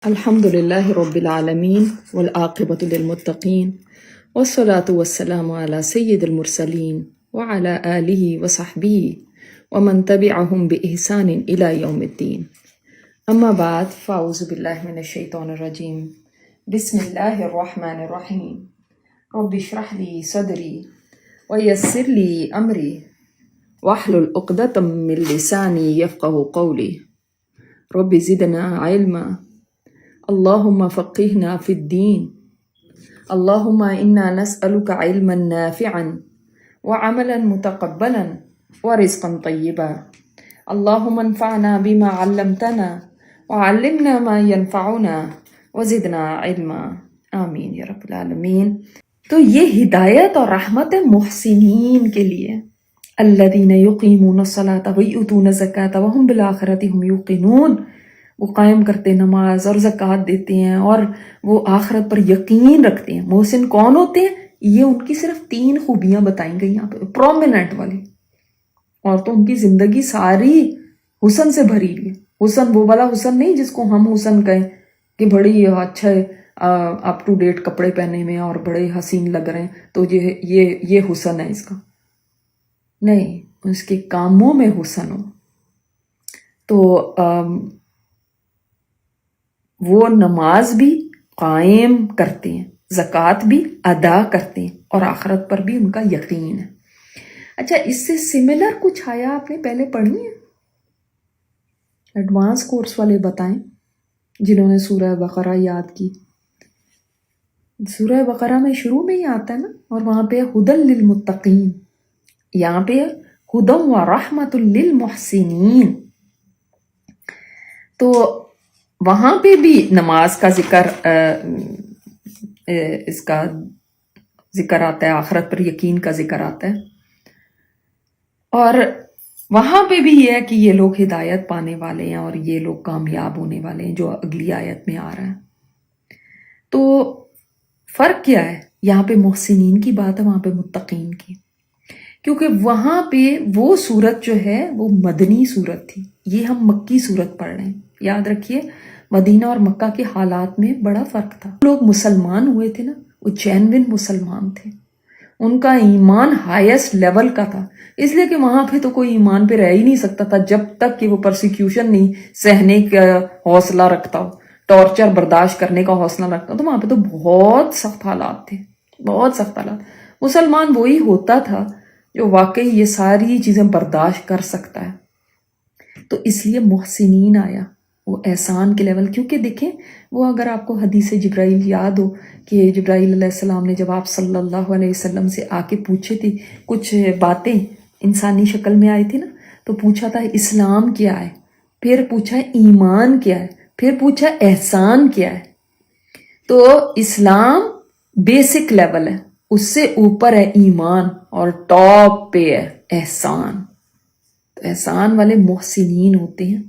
الحمد لله رب العالمين والعاقبة للمتقين والصلاة والسلام على سيد المرسلين وعلى آله وصحبه ومن تبعهم بإحسان إلى يوم الدين. أما بعد فأعوذ بالله من الشيطان الرجيم. بسم الله الرحمن الرحيم. رب اشرح لي صدري ويسر لي أمري واحلل عقدة من لساني يفقه قولي. رب زدنا علما. اللهم فقهنا في الدين. اللهم إنا نسألك علما نافعا وعملا متقبلا ورزقا طيبا. اللهم انفعنا بما علمتنا وعلمنا ما ينفعنا وزدنا علما. آمین یا رب العالمین. تو یہ ہدایت اور رحمت محسنین کے لیے، الذین یقیمون الصلاۃ ویؤتون الزکاۃ وہم بالآخرۃ ہم یوقنون، وہ قائم کرتے نماز اور زکوٰۃ دیتے ہیں اور وہ آخرت پر یقین رکھتے ہیں۔ محسن کون ہوتے ہیں؟ یہ ان کی صرف 3 خوبیاں بتائیں گئی یہاں پہ، پرومیننٹ والی، اور تو ان کی زندگی ساری حسن سے بھری ہوئی ہے۔ حسن وہ والا حسن نہیں جس کو ہم حسن کہیں کہ بڑی اچھا اپ ٹو ڈیٹ کپڑے پہنے میں اور بڑے حسین لگ رہے ہیں تو یہ حسن ہے اس کا، نہیں، اس کے کاموں میں حسن ہو۔ تو وہ نماز بھی قائم کرتے ہیں، زکوٰۃ بھی ادا کرتے ہیں اور آخرت پر بھی ان کا یقین ہے۔ اچھا، اس سے سملر کچھ آیا آپ نے پہلے پڑھی ہے؟ ایڈوانس کورس والے بتائیں جنہوں نے سورہ بقرہ یاد کی۔ سورہ بقرہ میں شروع میں ہی آتا ہے نا، اور وہاں پہ ہدی للمتقین، یہاں پہ ہدی و رحمت للمحسنین۔ تو وہاں پہ بھی نماز کا ذکر، اس کا ذکر آتا ہے، آخرت پر یقین کا ذکر آتا ہے، اور وہاں پہ بھی یہ ہے کہ یہ لوگ ہدایت پانے والے ہیں اور یہ لوگ کامیاب ہونے والے ہیں، جو اگلی آیت میں آ رہا ہے۔ تو فرق کیا ہے؟ یہاں پہ محسنین کی بات ہے، وہاں پہ متقین کی، کیونکہ وہاں پہ وہ صورت جو ہے وہ مدنی صورت تھی، یہ ہم مکی صورت پڑھ رہے ہیں۔ یاد رکھیے مدینہ اور مکہ کے حالات میں بڑا فرق تھا۔ لوگ مسلمان ہوئے تھے نا، وہ جینوین مسلمان تھے، ان کا ایمان ہائیسٹ لیول کا تھا، اس لیے کہ وہاں پہ تو کوئی ایمان پہ رہ ہی نہیں سکتا تھا جب تک کہ وہ پرسیکیوشن نہیں سہنے کا حوصلہ رکھتا ہو، ٹارچر برداشت کرنے کا حوصلہ رکھتا ہو۔ تو وہاں پہ تو بہت سخت حالات تھے، بہت سخت حالات۔ مسلمان وہی ہوتا تھا جو واقعی یہ ساری چیزیں برداشت کر سکتا ہے۔ تو اس لیے محسنین آیا، وہ احسان کے لیول، کیونکہ دیکھیں وہ اگر آپ کو حدیث جبرائیل یاد ہو کہ جبرائیل علیہ السلام نے جب آپ صلی اللہ علیہ وسلم سے آ کے پوچھے تھے کچھ باتیں، انسانی شکل میں آئی تھی نا، تو پوچھا تھا اسلام کیا ہے، پھر پوچھا ایمان کیا ہے، پھر پوچھا احسان کیا ہے۔ تو اسلام بیسک لیول ہے، اس سے اوپر ہے ایمان، اور ٹاپ پہ ہے احسان۔ تو احسان والے محسنین ہوتے ہیں،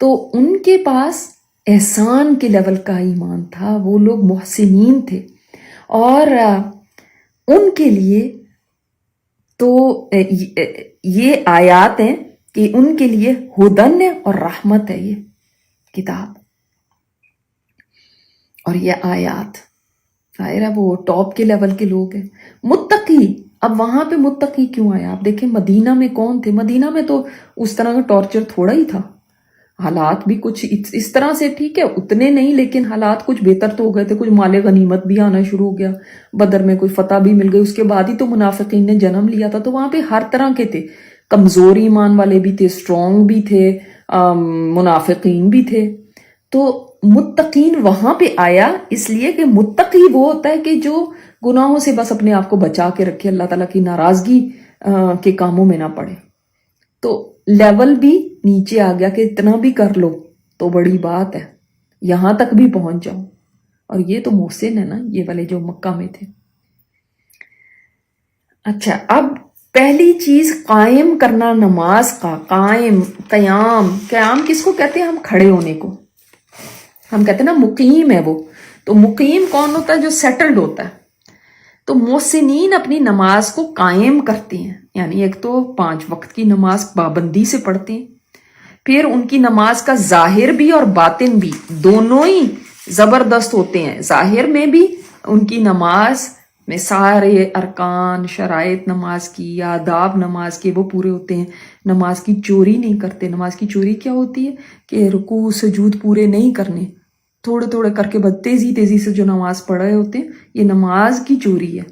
تو ان کے پاس احسان کے لیول کا ایمان تھا، وہ لوگ محسنین تھے، اور ان کے لیے تو یہ آیات ہیں کہ ان کے لیے ہدن ہے اور رحمت ہے یہ کتاب اور یہ آیات۔ ظاہر ہے وہ ٹاپ کے لیول کے لوگ ہیں۔ متقی، اب وہاں پہ متقی کیوں آیا؟ آپ دیکھیں مدینہ میں کون تھے؟ مدینہ میں تو اس طرح کا ٹارچر تھوڑا ہی تھا، حالات بھی کچھ اس طرح سے، ٹھیک ہے اتنے نہیں، لیکن حالات کچھ بہتر تو ہو گئے تھے، کچھ مال غنیمت بھی آنا شروع ہو گیا، بدر میں کوئی فتح بھی مل گئی، اس کے بعد ہی تو منافقین نے جنم لیا تھا۔ تو وہاں پہ ہر طرح کے تھے، کمزور ایمان والے بھی تھے، اسٹرانگ بھی تھے، منافقین بھی تھے۔ تو متقین وہاں پہ آیا اس لیے کہ متقی وہ ہوتا ہے کہ جو گناہوں سے بس اپنے آپ کو بچا کے رکھے، اللہ تعالیٰ کی ناراضگی کے کاموں میں نہ پڑے۔ تو لیول بھی نیچے آ گیا کہ اتنا بھی کر لو تو بڑی بات ہے، یہاں تک بھی پہنچ جاؤ، اور یہ تو محسن ہے نا، یہ والے جو مکہ میں تھے۔ اچھا، اب پہلی چیز قائم کرنا نماز کا، قیام کس کو کہتے ہیں؟ ہم کھڑے ہونے کو ہم کہتے ہیں نا مقیم ہے وہ۔ تو مقیم کون ہوتا ہے؟ جو سیٹلڈ ہوتا ہے۔ تو محسنین اپنی نماز کو قائم کرتے ہیں، یعنی ایک تو 5 وقت کی نماز پابندی سے پڑھتے ہیں، پھر ان کی نماز کا ظاہر بھی اور باطن بھی دونوں ہی زبردست ہوتے ہیں. ظاہر میں بھی ان کی نماز میں سارے ارکان، شرائط نماز کی، آداب نماز کے وہ پورے ہوتے ہیں. نماز کی چوری نہیں کرتے. نماز کی چوری کیا ہوتی ہے کہ رکوع سجود پورے نہیں کرنے، تھوڑے تھوڑے کر کے بس تیزی تیزی سے جو نماز پڑھ رہے ہوتے ہیں، یہ نماز کی چوری ہے.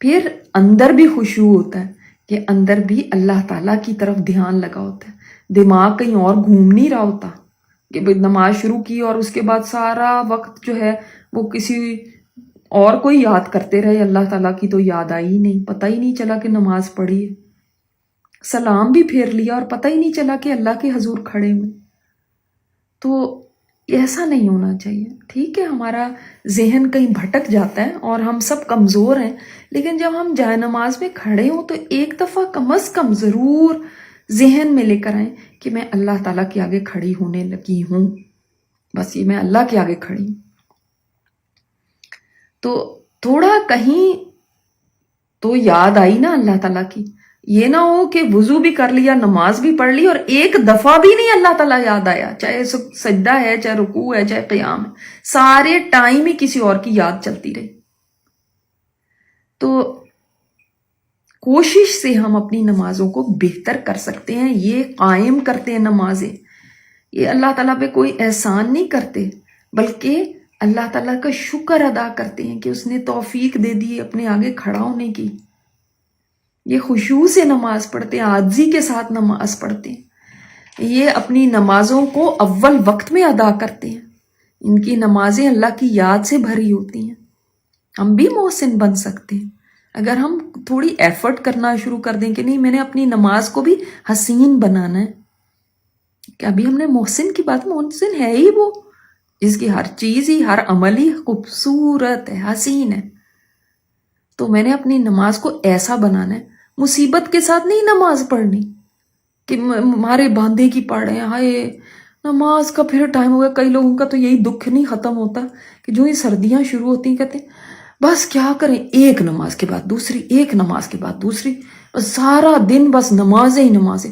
پھر اندر بھی خشوع ہوتا ہے کہ اندر بھی اللہ تعالیٰ کی طرف دھیان لگا ہوتا ہے، دماغ کہیں اور گھوم نہیں رہا ہوتا کہ نماز شروع کی اور اس کے بعد سارا وقت جو ہے وہ کسی اور کوئی یاد کرتے رہے. اللہ تعالیٰ کی تو یاد آئی ہی نہیں، پتہ ہی نہیں چلا کہ نماز پڑھی ہے. سلام بھی پھیر لیا اور پتہ ہی نہیں چلا کہ اللہ کے حضور کھڑے ہوئے. تو ایسا نہیں ہونا چاہیے. ٹھیک ہے ہمارا ذہن کہیں بھٹک جاتا ہے اور ہم سب کمزور ہیں، لیکن جب ہم جائے نماز میں کھڑے ہوں تو ایک دفعہ کم از کم ضرور ذہن میں لے کر آئیں کہ میں اللہ تعالیٰ کے آگے کھڑی ہونے لگی ہوں. بس یہ میں اللہ کے آگے کھڑی ہوں. تو تھوڑا کہیں تو یاد آئی نا اللہ تعالیٰ کی. یہ نہ ہو کہ وضو بھی کر لیا، نماز بھی پڑھ لی اور ایک دفعہ بھی نہیں اللہ تعالیٰ یاد آیا، چاہے سجدہ ہے، چاہے رکوع ہے، چاہے قیام ہے، سارے ٹائم ہی کسی اور کی یاد چلتی رہی. تو کوشش سے ہم اپنی نمازوں کو بہتر کر سکتے ہیں. یہ قائم کرتے ہیں نمازیں، یہ اللہ تعالیٰ پہ کوئی احسان نہیں کرتے، بلکہ اللہ تعالیٰ کا شکر ادا کرتے ہیں کہ اس نے توفیق دے دی اپنے آگے کھڑا ہونے کی. یہ خشوع سے نماز پڑھتے ہیں، عاجزی کے ساتھ نماز پڑھتے ہیں. یہ اپنی نمازوں کو اول وقت میں ادا کرتے ہیں. ان کی نمازیں اللہ کی یاد سے بھری ہوتی ہیں. ہم بھی محسن بن سکتے ہیں اگر ہم تھوڑی ایفرٹ کرنا شروع کر دیں کہ نہیں میں نے اپنی نماز کو بھی حسین بنانا ہے. کہ ابھی ہم نے محسن کی بات، محسن ہے ہی وہ جس کی ہر چیز ہی، ہر عمل ہی خوبصورت ہے، حسین ہے. تو میں نے اپنی نماز کو ایسا بنانا ہے. مصیبت کے ساتھ نہیں نماز پڑھنی کہ ہمارے باندھے کی پڑھ رہے ہیں، ہائے نماز کا پھر ٹائم ہو گیا. کئی لوگوں کا تو یہی دکھ نہیں ختم ہوتا کہ جو ہی سردیاں شروع ہوتی ہیں کہتے ہیں بس کیا کریں، ایک نماز کے بعد دوسری، ایک نماز کے بعد دوسری، سارا دن بس نمازیں ہی نمازیں.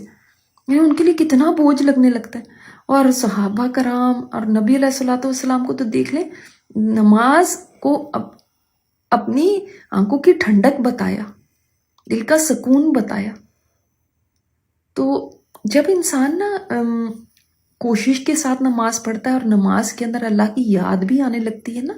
ان کے لیے کتنا بوجھ لگنے لگتا ہے. اور صحابہ کرام اور نبی علیہ الصلوۃ والسلام کو تو دیکھ لیں، نماز کو اپنی آنکھوں کی ٹھنڈک بتایا، دل کا سکون بتایا. تو جب انسان نا کوشش کے ساتھ نماز پڑھتا ہے اور نماز کے اندر اللہ کی یاد بھی آنے لگتی ہے نا،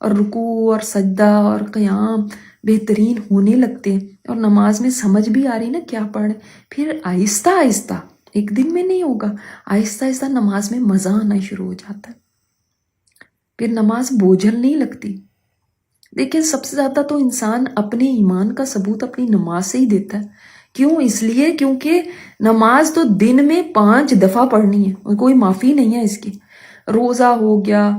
اور رکوع اور سجدہ اور قیام بہترین ہونے لگتے ہیں، اور نماز میں سمجھ بھی آ رہی نا کیا پڑھ، پھر آہستہ آہستہ، ایک دن میں نہیں ہوگا، آہستہ آہستہ نماز میں مزہ آنا شروع ہو جاتا ہے. پھر نماز بوجھل نہیں لگتی. لیکن سب سے زیادہ تو انسان اپنے ایمان کا ثبوت اپنی نماز سے ہی دیتا ہے. کیوں؟ اس لیے کیونکہ نماز تو دن میں 5 دفعہ پڑھنی ہے اور کوئی معافی نہیں ہے اس کی. روزہ ہو گیا،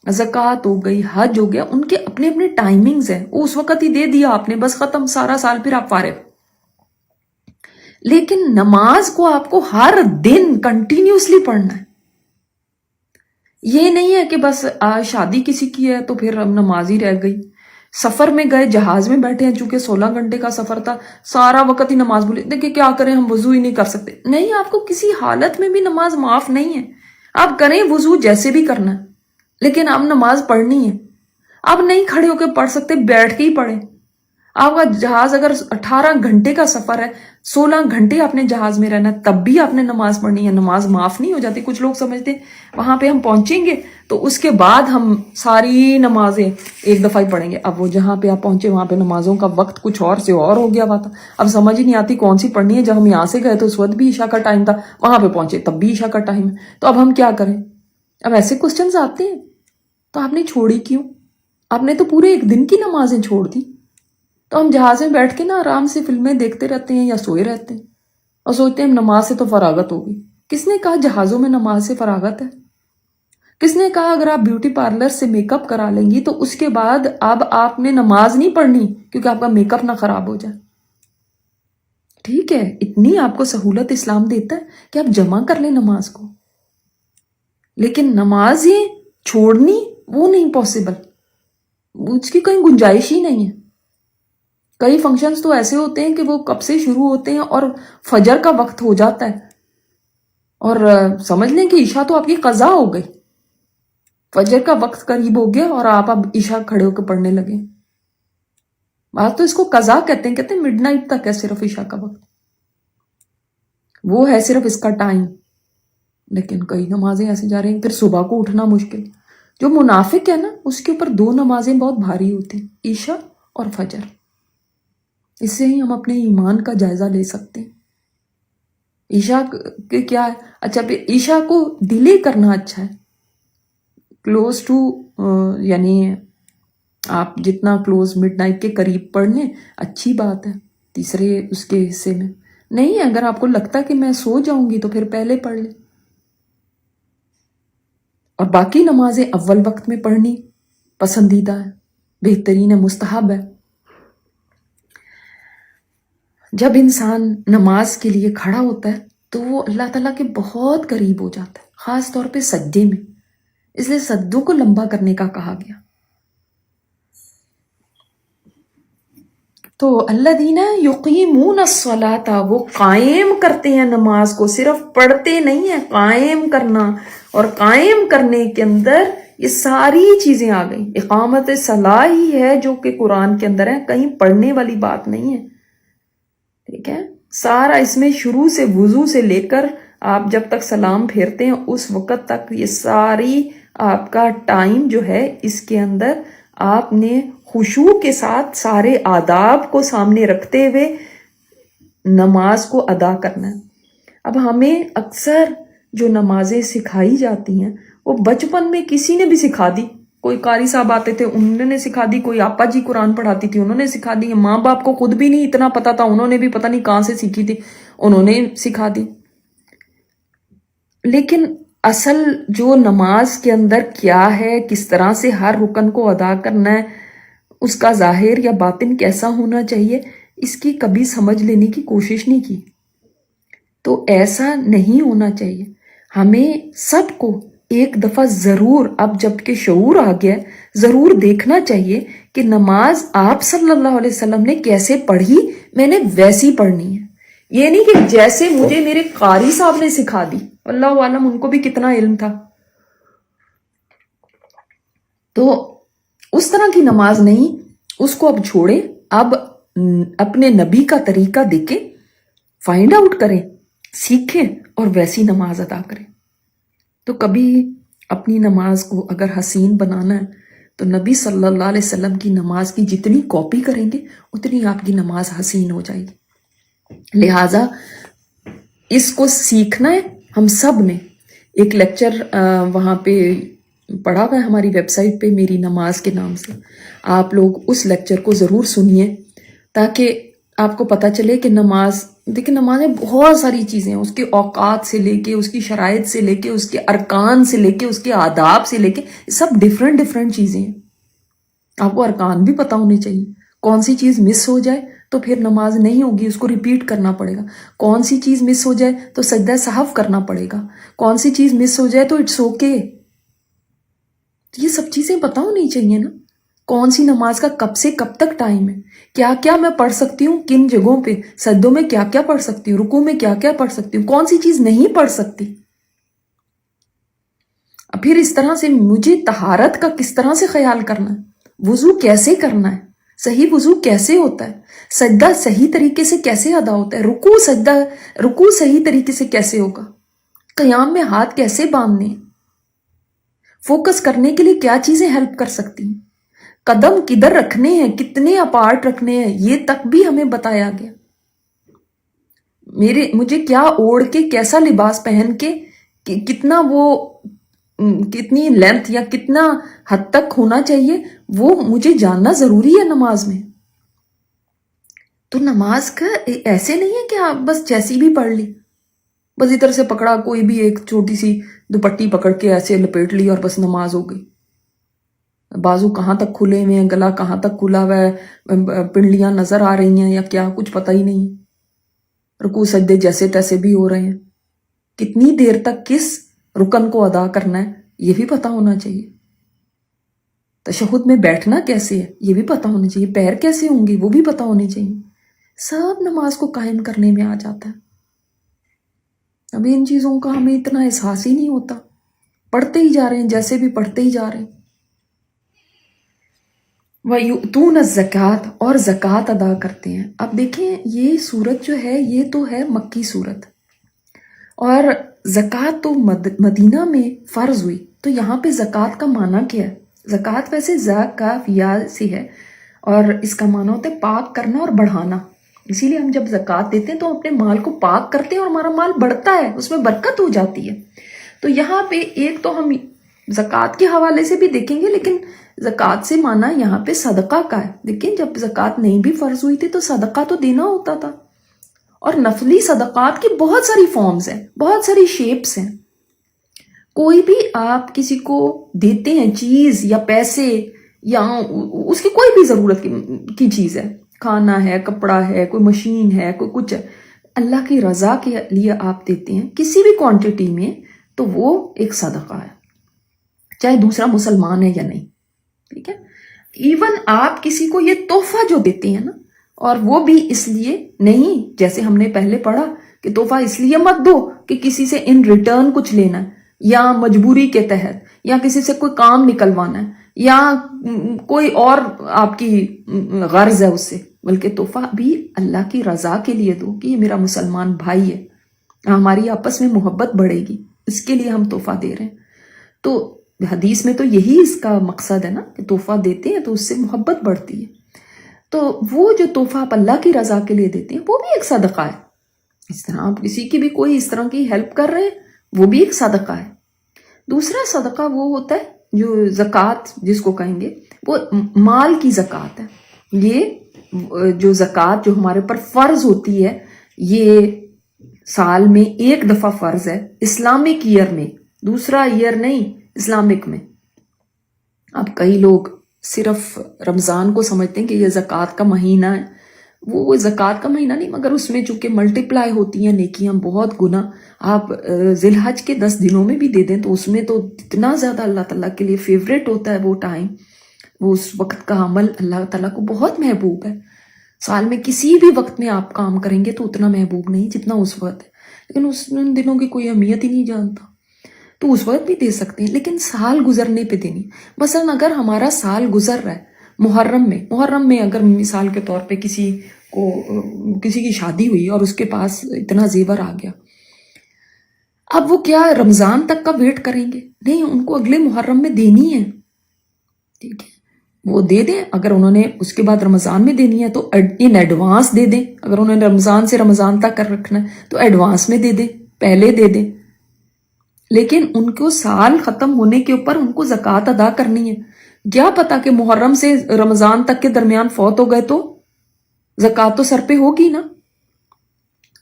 زکوٰۃ ہو گئی، حج ہو گیا، ان کے اپنے اپنے ٹائمنگز ہیں، وہ اس وقت ہی دے دیا آپ نے، بس ختم، سارا سال پھر آپ فارغ. لیکن نماز کو آپ کو ہر دن کنٹینیوسلی پڑھنا ہے. یہ نہیں ہے کہ بس شادی کسی کی ہے تو پھر اب نماز ہی رہ گئی. سفر میں گئے، جہاز میں بیٹھے ہیں، چونکہ 16 گھنٹے کا سفر تھا، سارا وقت ہی نماز بھولے. دیکھیں کیا کریں، ہم وضو ہی نہیں کر سکتے. نہیں، آپ کو کسی حالت میں بھی نماز معاف نہیں ہے. آپ کریں وضو جیسے بھی کرنا ہے، لیکن آپ نماز پڑھنی ہے. آپ نہیں کھڑے ہو کے پڑھ سکتے، بیٹھ کے ہی پڑھیں. آپ کا جہاز اگر 18 گھنٹے کا سفر ہے، 16 گھنٹے آپ نے جہاز میں رہنا ہے، تب بھی آپ نے نماز پڑھنی ہے. نماز معاف نہیں ہو جاتی. کچھ لوگ سمجھتے ہیں وہاں پہ ہم پہنچیں گے تو اس کے بعد ہم ساری نمازیں ایک دفعہ ہی پڑھیں گے. اب وہ جہاں پہ آپ پہنچے وہاں پہ نمازوں کا وقت کچھ اور سے اور ہو گیا ہوا تھا. اب سمجھ ہی نہیں آتی کون سی پڑھنی ہے. جب ہم یہاں سے گئے تو اس وقت بھی عشاء کا ٹائم تھا، وہاں پہ پہنچے تب بھی عشاء کا ٹائم ہے. تو اب ہم کیا کریں؟ اب ایسے کوسچنز آتے ہیں. تو آپ نے چھوڑی کیوں؟ آپ نے تو پورے ایک دن کی نمازیں چھوڑ دی. تو ہم جہاز میں بیٹھ کے نا آرام سے فلمیں دیکھتے رہتے ہیں یا سوئے رہتے ہیں اور سوچتے ہیں نماز سے تو فراغت ہوگی. کس نے کہا جہازوں میں نماز سے فراغت ہے؟ کس نے کہا اگر آپ بیوٹی پارلر سے میک اپ کرا لیں گی تو اس کے بعد اب آپ نے نماز نہیں پڑھنی کیونکہ آپ کا میک اپ نہ خراب ہو جائے؟ ٹھیک ہے، اتنی آپ کو سہولت اسلام دیتا ہے کہ آپ جمع کر لیں نماز کو، لیکن نماز ہی چھوڑنی وہ نہیں پاسبل، اس کی کہیں گنجائش ہی نہیں ہے. کئی فنکشنز تو ایسے ہوتے ہیں کہ وہ کب سے شروع ہوتے ہیں اور فجر کا وقت ہو جاتا ہے اور سمجھ لیں کہ عشاء تو آپ کی قضا ہو گئی، فجر کا وقت قریب ہو گیا اور آپ اب عشاء کھڑے ہو کے پڑھنے لگے. بات تو اس کو قضا کہتے ہیں مڈ نائٹ تک ہے صرف عشاء کا وقت، وہ ہے صرف اس کا ٹائم. لیکن کئی نمازیں ایسے جا رہی ہیں، پھر صبح کو اٹھنا مشکل. جو منافق ہے نا اس کے اوپر 2 نمازیں بہت بھاری ہوتی ہیں، عشاء اور فجر. اس سے ہی ہم اپنے ایمان کا جائزہ لے سکتے ہیں. عشاء کے کیا ہے؟ اچھا پھر عشاء کو ڈیلے کرنا اچھا ہے، کلوز ٹو، یعنی آپ جتنا کلوز مڈ نائٹ کے قریب پڑھ لیں اچھی بات ہے. تیسرے اس کے حصے میں نہیں ہے، اگر آپ کو لگتا ہے کہ میں سو جاؤں گی تو پھر پہلے پڑھ لیں. اور باقی نمازیں اول وقت میں پڑھنی پسندیدہ ہے، بہترین ہے، مستحب ہے. جب انسان نماز کے لیے کھڑا ہوتا ہے تو وہ اللہ تعالیٰ کے بہت قریب ہو جاتا ہے، خاص طور پہ سجدے میں. اس لیے سجدوں کو لمبا کرنے کا کہا گیا. تو الذین یقیمون الصلاۃ، وہ قائم کرتے ہیں نماز کو، صرف پڑھتے نہیں ہیں، قائم کرنا. اور قائم کرنے کے اندر یہ ساری چیزیں آ گئیں. اقامت صلاح ہی ہے جو کہ قرآن کے اندر ہے، کہیں پڑھنے والی بات نہیں ہے. ٹھیک ہے، سارا اس میں شروع سے وضو سے لے کر آپ جب تک سلام پھیرتے ہیں اس وقت تک یہ ساری آپ کا ٹائم جو ہے اس کے اندر آپ نے خشوع کے ساتھ سارے آداب کو سامنے رکھتے ہوئے نماز کو ادا کرنا ہے. اب ہمیں اکثر جو نمازیں سکھائی جاتی ہیں وہ بچپن میں کسی نے بھی سکھا دی. کوئی قاری صاحب آتے تھے انہوں نے سکھا دی، کوئی آپا جی قرآن پڑھاتی تھی انہوں نے سکھا دی، ماں باپ کو خود بھی نہیں اتنا پتا تھا، انہوں نے بھی پتہ نہیں کہاں سے سیکھی تھی، انہوں نے سکھا دی. لیکن اصل جو نماز کے اندر کیا ہے، کس طرح سے ہر رکن کو ادا کرنا ہے، اس کا ظاہر یا باطن کیسا ہونا چاہیے، اس کی کبھی سمجھ لینے کی کوشش نہیں کی. تو ایسا نہیں ہونا چاہیے. ہمیں سب کو ایک دفعہ ضرور، اب جب کہ شعور آ گیا ضرور دیکھنا چاہیے کہ نماز آپ صلی اللہ علیہ وسلم نے کیسے پڑھی، میں نے ویسی پڑھنی ہے. یہ نہیں کہ جیسے مجھے میرے قاری صاحب نے سکھا دی، اللہ عالم ان کو بھی کتنا علم تھا. تو اس طرح کی نماز نہیں، اس کو اب چھوڑیں. اب اپنے نبی کا طریقہ دیکھیں، فائنڈ آؤٹ کریں، سیکھیں اور ویسی نماز ادا کریں. تو کبھی اپنی نماز کو اگر حسین بنانا ہے تو نبی صلی اللہ علیہ وسلم کی نماز کی جتنی کاپی کریں گے اتنی آپ کی نماز حسین ہو جائے گی. لہٰذا اس کو سیکھنا ہے ہم سب نے. ایک لیکچر وہاں پہ پڑھا ہوا ہے ہماری ویب سائٹ پہ میری نماز کے نام سے، آپ لوگ اس لیکچر کو ضرور سنیے تاکہ آپ کو پتہ چلے کہ نماز، دیکھیں نماز میں بہت ساری چیزیں ہیں، اس کے اوقات سے لے کے، اس کی شرائط سے لے کے، اس کے ارکان سے لے کے، اس کے آداب سے لے کے، سب ڈیفرنٹ چیزیں ہیں. آپ کو ارکان بھی پتہ ہونے چاہیے. کون سی چیز مس ہو جائے تو پھر نماز نہیں ہوگی، اس کو ریپیٹ کرنا پڑے گا. کون سی چیز مس ہو جائے تو سجدہ سہو کرنا پڑے گا. کون سی چیز مس ہو جائے تو اٹس اوکے. یہ سب چیزیں پتہ ہونی چاہیے نا. کون سی نماز کا کب سے کب تک ٹائم ہے، کیا کیا میں پڑھ سکتی ہوں، کن جگہوں پہ، سجدوں میں کیا کیا پڑھ سکتی ہوں، رکوع میں کیا کیا پڑھ سکتی ہوں، کون سی چیز نہیں پڑھ سکتی. پھر اس طرح سے مجھے طہارت کا کس طرح سے خیال کرنا ہے، وضو کیسے کرنا ہے، صحیح وضو کیسے ہوتا ہے، سجدہ صحیح طریقے سے کیسے ادا ہوتا ہے، رکوع صحیح طریقے سے کیسے ہوگا، قیام میں ہاتھ کیسے باندھنے ہیں، فوکس کرنے کے لیے کیا چیزیں ہیلپ کر سکتی ہیں، قدم کدھر رکھنے ہیں، کتنے اپارٹ رکھنے ہیں، یہ تک بھی ہمیں بتایا گیا. مجھے کیا اوڑھ کے، کیسا لباس پہن کے، کتنا وہ، کتنی لینتھ یا کتنا حد تک ہونا چاہیے، وہ مجھے جاننا ضروری ہے نماز میں. تو نماز کا ایسے نہیں ہے کہ آپ بس جیسی بھی پڑھ لی، بس ادھر سے پکڑا کوئی بھی ایک چھوٹی سی دوپٹی پکڑ کے ایسے لپیٹ لی اور بس نماز ہو گئی. بازو کہاں تک کھلے ہوئے ہیں، گلا کہاں تک کھلا ہوا ہے، پنڈلیاں نظر آ رہی ہیں یا کیا، کچھ پتہ ہی نہیں. رکوع سجدے جیسے تیسے بھی ہو رہے ہیں، کتنی دیر تک کس رکن کو ادا کرنا ہے یہ بھی پتہ ہونا چاہیے. تشہد میں بیٹھنا کیسے ہے یہ بھی پتہ ہونا چاہیے، پیر کیسے ہوں گے وہ بھی پتہ ہونے چاہیے. سب نماز کو قائم کرنے میں آ جاتا ہے. ابھی ان چیزوں کا ہمیں اتنا احساس ہی نہیں ہوتا، پڑھتے ہی جا رہے ہیں، جیسے بھی پڑھتے ہی جا رہے ہیں۔ وَيُؤْتُونَ الزَّكَاةَ، اور زکوٰۃ ادا کرتے ہیں۔ اب دیکھیں یہ صورت جو ہے یہ تو ہے مکی صورت، اور زکوٰۃ تو مدینہ میں فرض ہوئی، تو یہاں پہ زکوٰۃ کا معنی کیا ہے؟ زکوٰۃ ویسے کاف یا سے ہے، اور اس کا معنی ہوتا ہے پاک کرنا اور بڑھانا۔ اسی لیے ہم جب زکوٰۃ دیتے ہیں تو اپنے مال کو پاک کرتے ہیں اور ہمارا مال بڑھتا ہے، اس میں برکت ہو جاتی ہے۔ تو یہاں پہ ایک تو ہم زکوٰۃ کے حوالے سے بھی دیکھیں گے، لیکن زکوٰۃ سے معنی یہاں پہ صدقہ کا ہے۔ لیکن جب زکوٰۃ نہیں بھی فرض ہوئی تھی تو صدقہ تو دینا ہوتا تھا، اور نفلی صدقات کی بہت ساری فارمز ہیں، بہت ساری شیپس ہیں۔ کوئی بھی آپ کسی کو دیتے ہیں چیز یا پیسے، یا اس کی کوئی بھی ضرورت کی چیز ہے، کھانا ہے، کپڑا ہے، کوئی مشین ہے، کوئی کچھ ہے، اللہ کی رضا کے لیے آپ دیتے ہیں کسی بھی کوانٹٹی میں، تو وہ ایک صدقہ ہے، چاہے دوسرا مسلمان ہے یا نہیں، ٹھیک ہے۔ ایون آپ کسی کو یہ تحفہ جو دیتے ہیں نا، اور وہ بھی اس لیے نہیں، جیسے ہم نے پہلے پڑھا کہ تحفہ اس لیے مت دو کہ کسی سے ان ریٹرن کچھ لینا ہے، یا مجبوری کے تحت، یا کسی سے کوئی کام نکلوانا ہے، یا کوئی اور آپ کی غرض ہے اس سے، بلکہ تحفہ بھی اللہ کی رضا کے لیے دو کہ یہ میرا مسلمان بھائی ہے، ہماری آپس میں محبت بڑھے گی، اس کے لیے ہم تحفہ دے رہے ہیں۔ تو حدیث میں تو یہی اس کا مقصد ہے نا کہ تحفہ دیتے ہیں تو اس سے محبت بڑھتی ہے۔ تو وہ جو تحفہ آپ اللہ کی رضا کے لیے دیتے ہیں وہ بھی ایک صدقہ ہے۔ اس طرح آپ کسی کی بھی کوئی اس طرح کی ہیلپ کر رہے ہیں، وہ بھی ایک صدقہ ہے۔ دوسرا صدقہ وہ ہوتا ہے جو زکوٰۃ جس کو کہیں گے، وہ مال کی زکوٰۃ ہے۔ یہ جو زکوٰۃ جو ہمارے پر فرض ہوتی ہے، یہ سال میں ایک دفعہ فرض ہے، اسلامک ایئر میں، دوسرا ایئر نہیں، اسلامک میں۔ اب کئی لوگ صرف رمضان کو سمجھتے ہیں کہ یہ زکوٰۃ کا مہینہ ہے، وہ زکوٰۃ کا مہینہ نہیں، مگر اس میں چونکہ ملٹیپلائی ہوتی ہیں نیکیاں بہت گنا۔ آپ ذی الحج کے 10 دنوں میں بھی دے دیں تو اس میں تو اتنا زیادہ اللہ تعالیٰ کے لیے فیوریٹ ہوتا ہے وہ ٹائم، وہ اس وقت کا عمل اللہ تعالیٰ کو بہت محبوب ہے۔ سال میں کسی بھی وقت میں آپ کام کریں گے تو اتنا محبوب نہیں جتنا اس وقت ہے، لیکن ان دنوں کی کوئی اہمیت ہی نہیں جانتا، تو اس وقت بھی دے سکتے ہیں، لیکن سال گزرنے پہ دینی۔ مثلا اگر ہمارا سال گزر رہا ہے محرم میں اگر مثال کے طور پہ کسی کی شادی ہوئی اور اس کے پاس اتنا زیور آ گیا، اب وہ کیا رمضان تک کا ویٹ کریں گے؟ نہیں، ان کو اگلے محرم میں دینی ہے، ٹھیک ہے، وہ دے دیں۔ اگر انہوں نے اس کے بعد رمضان میں دینی ہے تو ان ایڈوانس دے دیں، اگر انہوں نے رمضان سے رمضان تک کر رکھنا ہے تو ایڈوانس میں دے دیں، پہلے دے دیں۔ لیکن ان کو سال ختم ہونے کے اوپر ان کو زکوٰۃ ادا کرنی ہے۔ کیا پتا کہ محرم سے رمضان تک کے درمیان فوت ہو گئے تو زکوٰۃ تو سر پہ ہوگی نا۔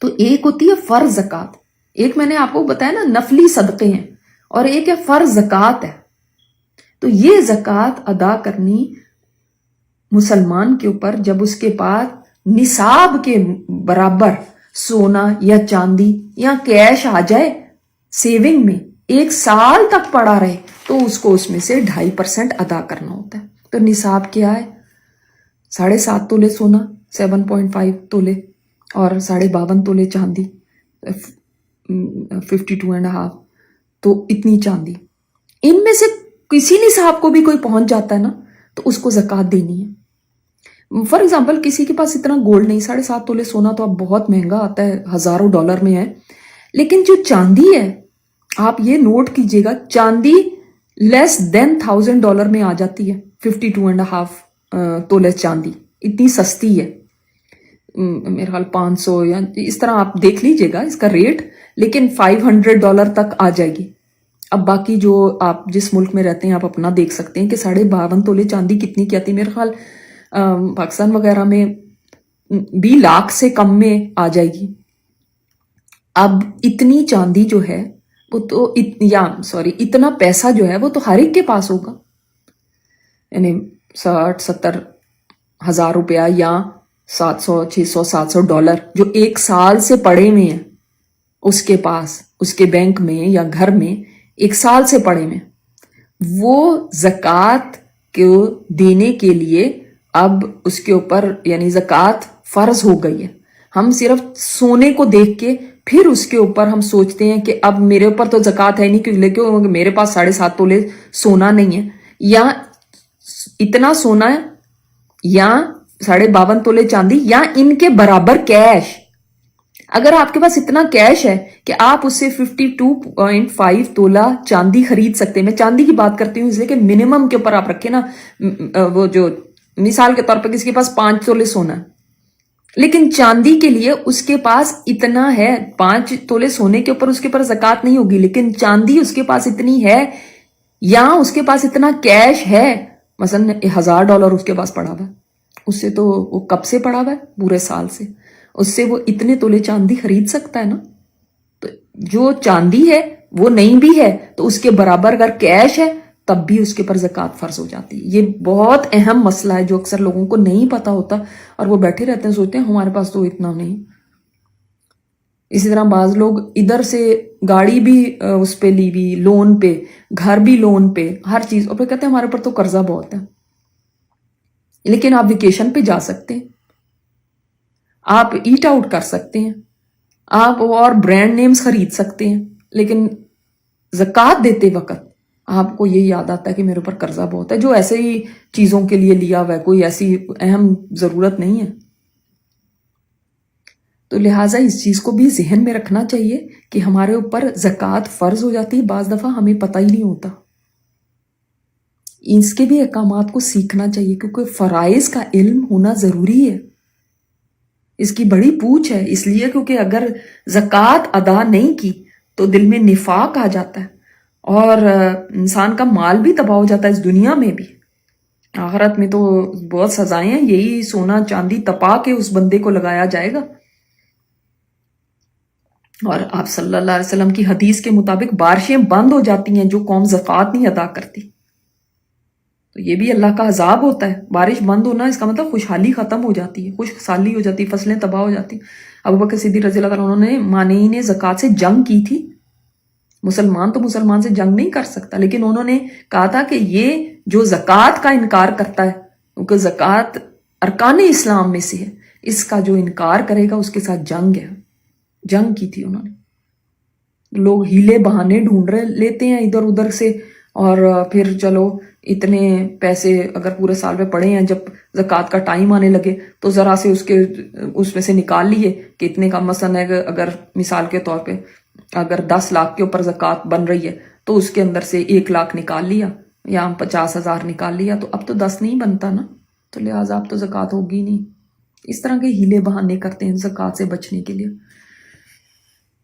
تو ایک ہوتی ہے فرض زکوٰۃ، ایک میں نے آپ کو بتایا نا نفلی صدقے ہیں، اور ایک ہے فرض زکوٰۃ ہے۔ تو یہ زکوٰۃ ادا کرنی مسلمان کے اوپر جب اس کے پاس نصاب کے برابر سونا یا چاندی یا کیش آ جائے سیونگ میں، 1 سال تک پڑا رہے، تو اس کو اس میں سے 2.5% ادا کرنا ہوتا ہے۔ تو نصاب کیا ہے؟ 7.5 تولے سونا، 7.5 تولے، اور 52.5 تولے چاندی، 52.5، تو اتنی چاندی۔ ان میں سے کسی نصاب کو بھی کوئی پہنچ جاتا ہے نا تو اس کو زکوٰۃ دینی ہے۔ فار ایگزامپل کسی کے پاس اتنا گولڈ نہیں، 7.5 تولے سونا تو اب بہت مہنگا آتا ہے، ہزاروں ڈالر میں ہے، لیکن جو چاندی ہے آپ یہ نوٹ کیجئے گا، چاندی لیس دین $1000 میں آ جاتی ہے۔ 52.5 تولے چاندی اتنی سستی ہے، میرے خیال 500 یا اس طرح آپ دیکھ لیجئے گا اس کا ریٹ، لیکن $500 تک آ جائے گی۔ اب باقی جو آپ جس ملک میں رہتے ہیں آپ اپنا دیکھ سکتے ہیں کہ 52.5 تولے چاندی کتنی کی آتی ہے۔ میرے خیال پاکستان وغیرہ میں 20 لاکھ سے کم میں آ جائے گی۔ اب اتنی چاندی جو ہے وہ تو اتنا پیسہ جو ہے وہ تو ہر ایک کے پاس ہوگا، یعنی 60-70 ہزار روپیہ یا $600-700 جو 1 سال سے پڑے ہوئے ہیں اس کے پاس، اس کے بینک میں یا گھر میں 1 سال سے پڑے ہوئے، وہ زکوٰۃ کو دینے کے لیے اب اس کے اوپر یعنی زکوٰۃ فرض ہو گئی ہے۔ ہم صرف سونے کو دیکھ کے پھر اس کے اوپر ہم سوچتے ہیں کہ اب میرے اوپر تو زکوٰۃ ہے نہیں کیونکہ میرے پاس 7.5 تولے سونا نہیں ہے، یا اتنا سونا ہے، یا 52.5 تولے چاندی، یا ان کے برابر کیش. اگر آپ کے پاس اتنا کیش ہے کہ آپ اس سے 52.5 تولہ چاندی خرید سکتے ہیں، میں چاندی کی بات کرتی ہوں اس لیے کہ منیمم کے اوپر آپ رکھیں نا، وہ جو مثال کے طور پر کسی کے پاس 5 تولے سونا ہے، لیکن چاندی کے لیے اس کے پاس اتنا ہے، 5 تولے سونے کے اوپر اس کے اوپر زکوٰۃ نہیں ہوگی، لیکن چاندی اس کے پاس اتنی ہے، یا اس کے پاس اتنا کیش ہے، مثلا $1000 اس کے پاس پڑا ہوا ہے، اس سے تو وہ کب سے پڑا ہوا ہے، پورے سال سے، اس سے وہ اتنے تولے چاندی خرید سکتا ہے نا. تو جو چاندی ہے وہ نہیں بھی ہے تو اس کے برابر اگر کیش ہے تب بھی اس کے پر زکوٰۃ فرض ہو جاتی ہے. یہ بہت اہم مسئلہ ہے جو اکثر لوگوں کو نہیں پتا ہوتا، اور وہ بیٹھے رہتے ہیں سوچتے ہیں ہمارے پاس تو اتنا نہیں. اسی طرح بعض لوگ ادھر سے گاڑی بھی اس پہ لی ہوئی، لون پہ، گھر بھی لون پہ، ہر چیز، اور پھر کہتے ہیں ہمارے پر تو قرضہ بہت ہے. لیکن آپ ویکیشن پہ جا سکتے ہیں، آپ ایٹ آؤٹ کر سکتے ہیں، آپ اور برانڈ نیمز خرید سکتے ہیں، لیکن زکوٰۃ دیتے وقت آپ کو یہ یاد آتا ہے کہ میرے اوپر قرضہ بہت ہے، جو ایسے ہی چیزوں کے لیے لیا ہوا ہے، کوئی ایسی اہم ضرورت نہیں ہے. تو لہٰذا اس چیز کو بھی ذہن میں رکھنا چاہیے کہ ہمارے اوپر زکوٰۃ فرض ہو جاتی ہے، بعض دفعہ ہمیں پتہ ہی نہیں ہوتا. اس کے بھی احکامات کو سیکھنا چاہیے کیونکہ فرائض کا علم ہونا ضروری ہے. اس کی بڑی پوچھ ہے، اس لیے کیونکہ اگر زکوٰۃ ادا نہیں کی تو دل میں نفاق آ جاتا ہے، اور انسان کا مال بھی تباہ ہو جاتا ہے، اس دنیا میں بھی. آخرت میں تو بہت سزائیں ہیں، یہی سونا چاندی تپا کے اس بندے کو لگایا جائے گا. اور آپ صلی اللہ علیہ وسلم کی حدیث کے مطابق بارشیں بند ہو جاتی ہیں جو قوم زکوٰۃ نہیں ادا کرتی. تو یہ بھی اللہ کا عذاب ہوتا ہے. بارش بند ہونا اس کا مطلب خوشحالی ختم ہو جاتی ہے، خوش سالی ہو جاتی ہے، فصلیں تباہ ہو جاتی. ابوبکر صدیق رضی اللہ عنہ نے مانعین زکوٰۃ سے جنگ کی تھی. مسلمان تو مسلمان سے جنگ نہیں کر سکتا، لیکن انہوں نے کہا تھا کہ یہ جو زکوٰۃ کا انکار کرتا ہے، کیونکہ زکوٰۃ ارکان اسلام میں سے ہے، اس کا جو انکار کرے گا اس کے ساتھ جنگ ہے. جنگ کی تھی انہوں نے. لوگ ہیلے بہانے ڈھونڈ رہے لیتے ہیں ادھر ادھر سے، اور پھر چلو اتنے پیسے اگر پورے سال میں پڑے ہیں، جب زکوٰۃ کا ٹائم آنے لگے تو ذرا سے اس میں سے نکال لیے کہ اتنے کا مثلا ہے. اگر مثال کے طور پہ اگر 10 لاکھ کے اوپر زکوٰۃ بن رہی ہے تو اس کے اندر سے 1 لاکھ نکال لیا یا 50,000 نکال لیا، تو اب تو 10 نہیں بنتا نا، تو لہٰذا اب تو زکوٰۃ ہوگی نہیں. اس طرح کے ہیلے بہانے کرتے ہیں زکوٰۃ سے بچنے کے لیے.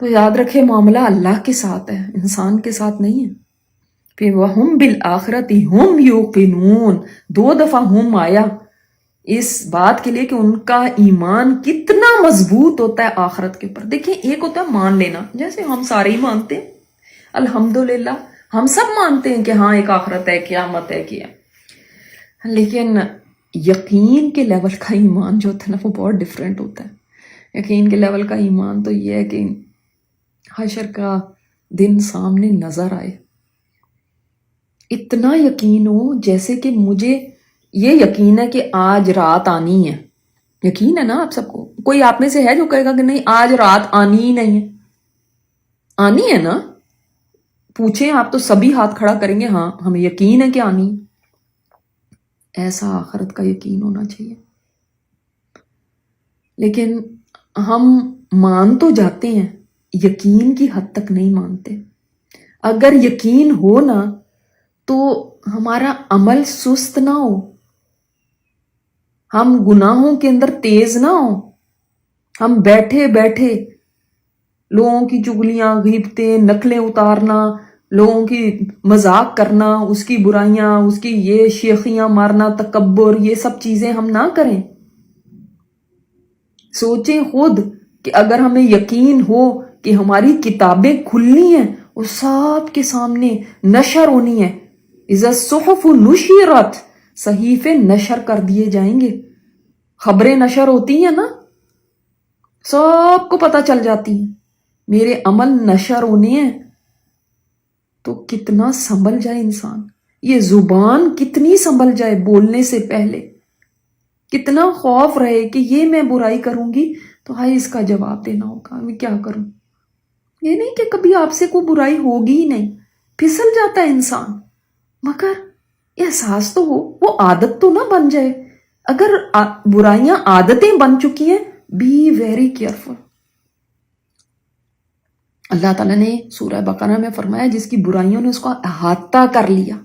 تو یاد رکھے معاملہ اللہ کے ساتھ ہے، انسان کے ساتھ نہیں ہے. پھر وَهُمْ بِالْآخِرَةِ هُمْ يُوقِنُونَ، 2 دفعہ ہم آیا اس بات کے لیے کہ ان کا ایمان کتنا مضبوط ہوتا ہے آخرت کے اوپر. دیکھیں ایک ہوتا ہے مان لینا، جیسے ہم سارے ہی مانتے ہیں، الحمدللہ ہم سب مانتے ہیں کہ ہاں ایک آخرت ہے، قیامت ہے، کیا. لیکن یقین کے لیول کا ایمان جو ہوتا ہے نا وہ بہت ڈیفرنٹ ہوتا ہے. یقین کے لیول کا ایمان تو یہ ہے کہ حشر کا دن سامنے نظر آئے، اتنا یقین ہو جیسے کہ مجھے یہ یقین ہے کہ آج رات آنی ہے. یقین ہے نا آپ سب کو؟ کوئی آپ میں سے ہے جو کہے گا کہ نہیں آج رات آنی ہی نہیں ہے؟ آنی ہے نا؟ پوچھیں آپ تو سبھی ہاتھ کھڑا کریں گے ہاں ہمیں یقین ہے کہ آنی. ایسا آخرت کا یقین ہونا چاہیے. لیکن ہم مان تو جاتے ہیں، یقین کی حد تک نہیں مانتے. اگر یقین ہو نا تو ہمارا عمل سست نہ ہو، ہم گناہوں کے اندر تیز نہ ہو، ہم بیٹھے بیٹھے لوگوں کی چگلیاں، غیبتیں، نقلیں اتارنا، لوگوں کی مذاق کرنا، اس کی برائیاں، اس کی یہ شیخیاں مارنا، تکبر، یہ سب چیزیں ہم نہ کریں. سوچیں خود کہ اگر ہمیں یقین ہو کہ ہماری کتابیں کھلنی ہیں، وہ سب کے سامنے نشر ہونی ہے. اذا الصحف نشرت، صحیفے نشر کر دیے جائیں گے. خبریں نشر ہوتی ہیں نا، سب کو پتہ چل جاتی ہیں. میرے عمل نشر ہونے ہیں تو کتنا سنبھل جائے انسان. یہ زبان کتنی سنبھل جائے بولنے سے پہلے. کتنا خوف رہے کہ یہ میں برائی کروں گی تو ہائی اس کا جواب دینا ہوگا، میں کیا کروں. یہ نہیں کہ کبھی آپ سے کوئی برائی ہوگی ہی نہیں، پھسل جاتا ہے انسان، مگر احساس تو ہو، وہ عادت تو نہ بن جائے۔ اگر برائیاں عادتیں بن چکی ہیں، بی ویری کیئرفل۔ اللہ تعالیٰ نے سورہ بقرہ میں فرمایا جس کی برائیوں نے اس کو احاطہ کر لیا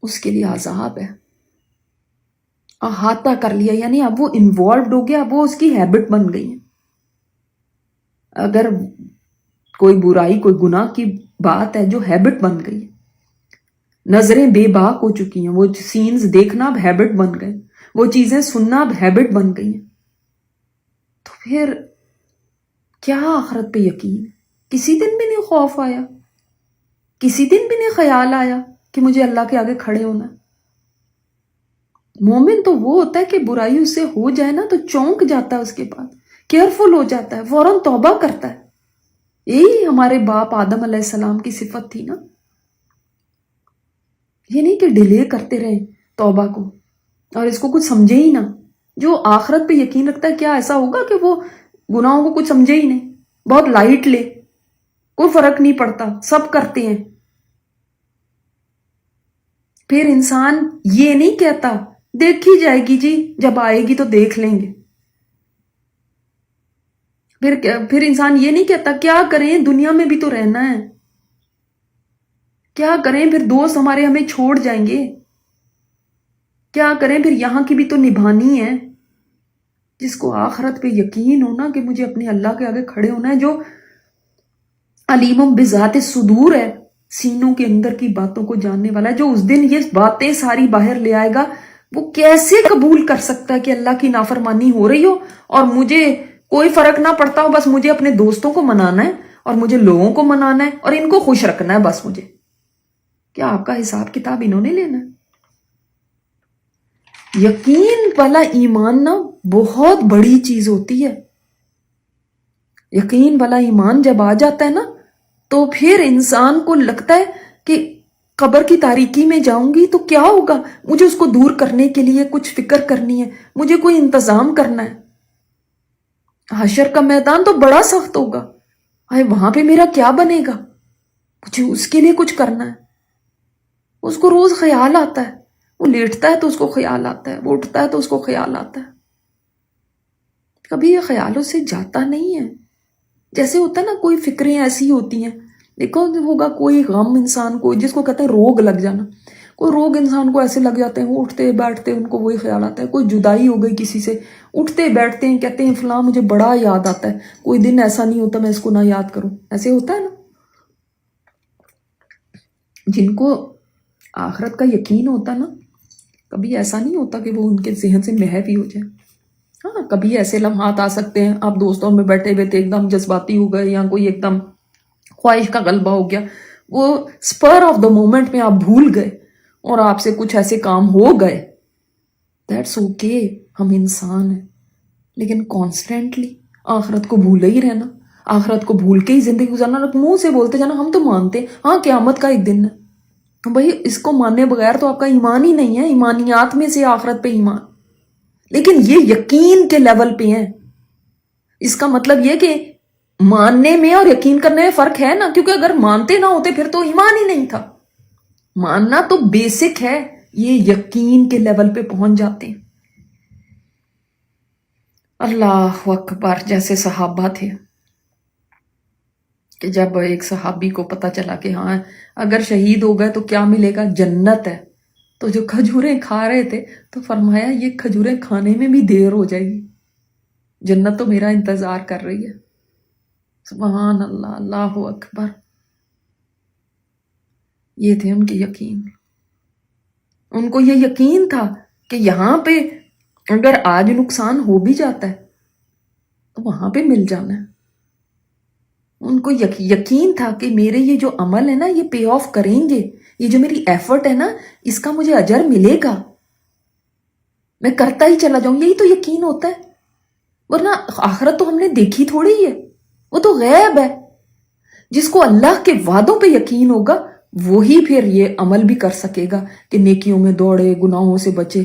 اس کے لیے عذاب ہے۔ احاطہ کر لیا یعنی اب وہ انوالوڈ ہو گیا، اب وہ اس کی ہیبٹ بن گئی ہے۔ اگر کوئی برائی کوئی گناہ کی بات ہے جو ہیبٹ بن گئی ہے، نظریں بے باک ہو چکی ہیں، وہ سینز دیکھنا اب ہیبٹ بن گئے، وہ چیزیں سننا اب ہیبٹ بن گئی ہیں، تو پھر کیا آخرت پہ یقین؟ کسی دن بھی نہیں خوف آیا، کسی دن بھی نہیں خیال آیا کہ مجھے اللہ کے آگے کھڑے ہونا ہے۔ مومن تو وہ ہوتا ہے کہ برائی اس سے ہو جائے نا تو چونک جاتا ہے، اس کے بعد کیئرفل ہو جاتا ہے، فوراً توبہ کرتا ہے۔ یہی ہمارے باپ آدم علیہ السلام کی صفت تھی نا، یہ نہیں کہ ڈیلے کرتے رہے توبہ کو اور اس کو کچھ سمجھے ہی نہ۔ جو آخرت پہ یقین رکھتا ہے کیا ایسا ہوگا کہ وہ گناہوں کو کچھ سمجھے ہی نہیں، بہت لائٹ لے، کوئی فرق نہیں پڑتا، سب کرتے ہیں۔ پھر انسان یہ نہیں کہتا دیکھی جائے گی جی، جب آئے گی تو دیکھ لیں گے۔ پھر انسان یہ نہیں کہتا کیا کریں دنیا میں بھی تو رہنا ہے، کیا کریں پھر دوست ہمارے ہمیں چھوڑ جائیں گے، کیا کریں پھر یہاں کی بھی تو نبھانی ہے۔ جس کو آخرت پہ یقین ہونا کہ مجھے اپنے اللہ کے آگے کھڑے ہونا ہے، جو علیم بذات الصدور ہے، سینوں کے اندر کی باتوں کو جاننے والا ہے، جو اس دن یہ باتیں ساری باہر لے آئے گا، وہ کیسے قبول کر سکتا ہے کہ اللہ کی نافرمانی ہو رہی ہو اور مجھے کوئی فرق نہ پڑتا ہو، بس مجھے اپنے دوستوں کو منانا ہے اور مجھے لوگوں کو منانا ہے اور ان کو خوش رکھنا ہے بس مجھے۔ کیا آپ کا حساب کتاب انہوں نے لینا ہے؟ یقین والا ایمان نا بہت بڑی چیز ہوتی ہے۔ یقین والا ایمان جب آ جاتا ہے نا تو پھر انسان کو لگتا ہے کہ قبر کی تاریکی میں جاؤں گی تو کیا ہوگا، مجھے اس کو دور کرنے کے لیے کچھ فکر کرنی ہے، مجھے کوئی انتظام کرنا ہے۔ حشر کا میدان تو بڑا سخت ہوگا، وہاں پہ میرا کیا بنے گا، مجھے اس کے لیے کچھ کرنا ہے۔ اس کو روز خیال آتا ہے، وہ لیٹتا ہے تو اس کو خیال آتا ہے، وہ اٹھتا ہے تو اس کو خیال آتا ہے، کبھی یہ خیالوں سے جاتا نہیں ہے۔ جیسے ہوتا ہے نا کوئی فکریں ایسی ہوتی ہیں، دیکھو ہوگا کوئی غم انسان کو جس کو کہتے ہیں روگ لگ جانا، کوئی روگ انسان کو ایسے لگ جاتے ہیں، وہ اٹھتے بیٹھتے ان کو وہی خیال آتا ہے۔ کوئی جدائی ہو گئی کسی سے، اٹھتے بیٹھتے ہیں کہتے ہیں فلاں مجھے بڑا یاد آتا ہے، کوئی دن ایسا نہیں ہوتا میں اس کو نہ یاد کروں، ایسے ہوتا ہے نا۔ جن کو آخرت کا یقین ہوتا نا، کبھی ایسا نہیں ہوتا کہ وہ ان کے ذہن سے محو ہی ہو جائے۔ ہاں کبھی ایسے لمحات آ سکتے ہیں، آپ دوستوں میں بیٹھے ہوئے تھے ایک دم جذباتی ہو گئے یا کوئی ایک دم خواہش کا غلبہ ہو گیا، وہ سپر آف دا مومنٹ میں آپ بھول گئے اور آپ سے کچھ ایسے کام ہو گئے، دیٹس اوکے، ہم انسان ہیں۔ لیکن کانسٹینٹلی آخرت کو بھولے ہی رہنا، آخرت کو بھول کے ہی زندگی گزارنا، منہ سے بولتے جانا ہم تو مانتے ہیں، ہاں قیامت کا ایک دن ہے، بھائی اس کو ماننے بغیر تو آپ کا ایمان ہی نہیں ہے۔ ایمانیات میں سے آخرت پہ ایمان، لیکن یہ یقین کے لیول پہ ہیں۔ اس کا مطلب یہ کہ ماننے میں اور یقین کرنے میں فرق ہے نا، کیونکہ اگر مانتے نہ ہوتے پھر تو ایمان ہی نہیں تھا۔ ماننا تو بیسک ہے، یہ یقین کے لیول پہ پہنچ جاتے ہیں۔ اللہ اکبر، جیسے صحابہ تھے کہ جب ایک صحابی کو پتا چلا کہ ہاں اگر شہید ہو گئے تو کیا ملے گا، جنت ہے، تو جو کھجوریں کھا رہے تھے تو فرمایا یہ کھجوریں کھانے میں بھی دیر ہو جائے گی، جنت تو میرا انتظار کر رہی ہے۔ سبحان اللہ، اللہ اکبر، یہ تھے ان کے یقین۔ ان کو یہ یقین تھا کہ یہاں پہ اگر آج نقصان ہو بھی جاتا ہے تو وہاں پہ مل جانا ہے۔ ان کو یقین تھا کہ میرے یہ جو عمل ہے نا یہ پے آف کریں گے، یہ جو میری ایفرٹ ہے نا اس کا مجھے اجر ملے گا، میں کرتا ہی چلا جاؤں، یہی تو یقین ہوتا ہے۔ ورنہ آخرت تو ہم نے دیکھی تھوڑی ہے، وہ تو غیب ہے۔ جس کو اللہ کے وعدوں پہ یقین ہوگا وہی پھر یہ عمل بھی کر سکے گا کہ نیکیوں میں دوڑے، گناہوں سے بچے۔